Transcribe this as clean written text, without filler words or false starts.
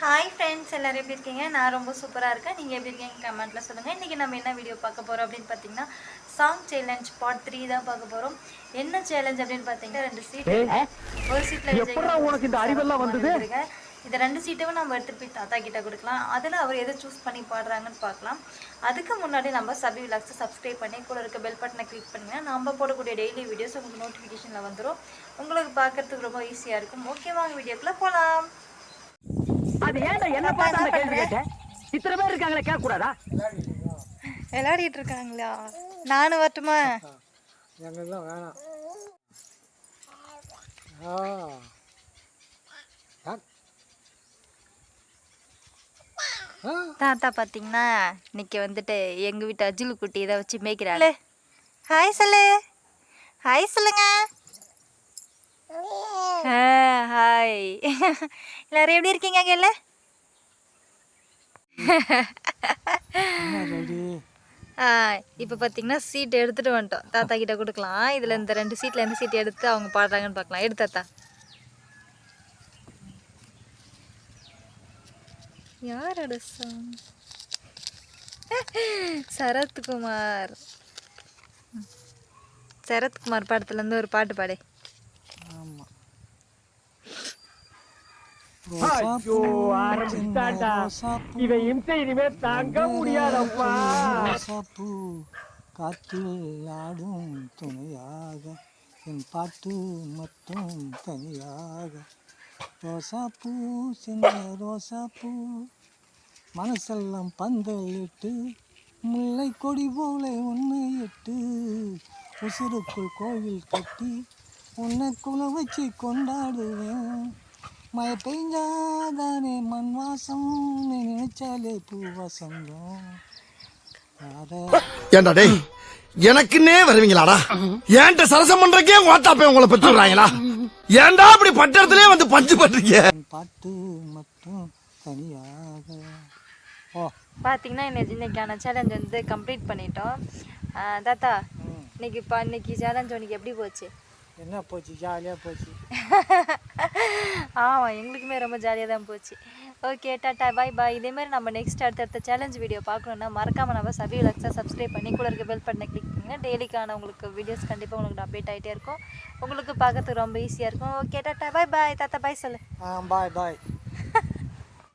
Hi friends, எல்லோரும் எப்படி இருக்கீங்க? நான் ரொம்ப சூப்பராக இருக்கேன். நீங்கள் எப்படி இருக்கீங்க கமெண்ட்டில் சொல்லுங்கள். இன்றைக்கி நம்ம என்ன வீடியோ பார்க்க போகிறோம் அப்படின்னு பார்த்தீங்கன்னா, சாங் சேலஞ்ச் பார்ட் 3 தான் பார்க்க போகிறோம். என்ன சேலஞ்ச் அப்படின்னு பார்த்தீங்கன்னா, 2 சீட் ஒரு சீட்டில் விஜய் இந்த 2 சீட்டும் நம்ம எடுத்துகிட்டு போய் தாத்தா கிட்ட கொடுக்கலாம். அதில் அவர் எதை சூஸ் பண்ணி பாடுறாங்கன்னு பார்க்கலாம். அதுக்கு முன்னாடி நம்ம சபி விலாக்ஸை சப்ஸ்கிரைப் பண்ணி கூட இருக்க பெல் பட்டனை கிளிக் பண்ணிங்கன்னா நம்ம போடக்கூடிய டெய்லி வீடியோஸ் உங்களுக்கு நோட்டிஃபிகேஷனில் வந்துடும். உங்களுக்கு பார்க்குறதுக்கு ரொம்ப ஈஸியாக இருக்கும். ஓகே, வாங்க வீடியோக்குள்ளே போகலாம். அது ஏன்டா என்ன பார்த்து அந்த கேள்வி கேட்ட? இத்தனை பேர் இருக்காங்களே, கேட்க கூடாதா? விளையாடிட்டு இருக்காங்களா? நானும் வரட்டுமா? எங்கெல்லாம் வேணாம். தாத்தா பார்த்தீங்கன்னா இன்னைக்கு வந்துட்டு எங்கள் வீட்டு அஜிலு குட்டி இதை வச்சு மேய்க்கிறாள். ஹாய் சொல்லு, ஹாய் சொல்லுங்க. ஹாய் எல்லாரும் எப்படி இருக்கீங்க? கேள்ல இப்போ பார்த்தீங்கன்னா சீட் எடுத்துகிட்டு வந்துட்டோம். தாத்தா கிட்ட கொடுக்கலாம். இதில் இந்த 2 சீட்டில் எந்த சீட் எடுத்து அவங்க பாடுறாங்கன்னு பார்க்கலாம். எடு தாத்தா. யாரோட சாங்? சரத்குமார். சரத்குமார் படத்துலேருந்து ஒரு பாட்டு பாடு. ஐயோ, ஆரம்பிச்சாண்டா. இதை இம்சை இனிமே தாங்க முடியாதப்பா. ரோசாப்பூ காற்றில் ஆடும் துணையாக, என் பாட்டு மட்டும் தனியாக. ரோசாப்பூ சின்ன ரோசாப்பூ மனசெல்லாம் பந்தலிட்டு, முல்லை கொடி போல உன்னை இட்டு, உசுருக்குள் கோவில் கட்டி உன்னை குல வச்சு கொண்டாடுவேன். மழை பெய்ஞ்சாதானே மண் வாசம், நினைச்சாலே பூ வசந்தம். ஏண்டா டேய், எனக்குன்னே வருவீங்களாடா? ஏன்ட்ட சரசம் பண்றக்கே ஓட்டாப்பே உங்களை பெற்றுறாங்களா? ஏன்டா அப்படி பட்டத்திலே வந்து பஞ்சு பண்றீங்க? பாட்டு மட்டும் தனியாக. பார்த்தீங்கன்னா இன்னைக்கான சேலஞ்ச் வந்து கம்ப்ளீட் பண்ணிட்டோம். தாத்தா, இன்னைக்கு சேலஞ்ச் உனக்கு எப்படி போச்சு? என்ன போச்சு? ஜாலியாக போச்சு. ஆமாம், எங்களுக்குமே ரொம்ப ஜாலியாக தான் போச்சு. ஓகே, டாட்டா, பாய் பாய். இதேமாதிரி நம்ம நெக்ஸ்ட் அடுத்த சேலஞ்ச் வீடியோ பார்க்கணுன்னா மறக்காமல் நம்ம சபி விலாக்ஸை சப்ஸ்கிரைப் பண்ணி கூட இருக்க பெல் பட்டனை கிளிக் பண்ணிங்கன்னா டெய்லிக்கான உங்களுக்கு வீடியோஸ் கண்டிப்பாக உங்களுக்கு அப்டேட் ஆகிட்டே இருக்கும். உங்களுக்கு பார்க்கறதுக்கு ரொம்ப ஈஸியாக இருக்கும். ஓகே, டாட்டா, பாய் பாய். தாத்தா பாய் சொல்லு. பாய் பாய்.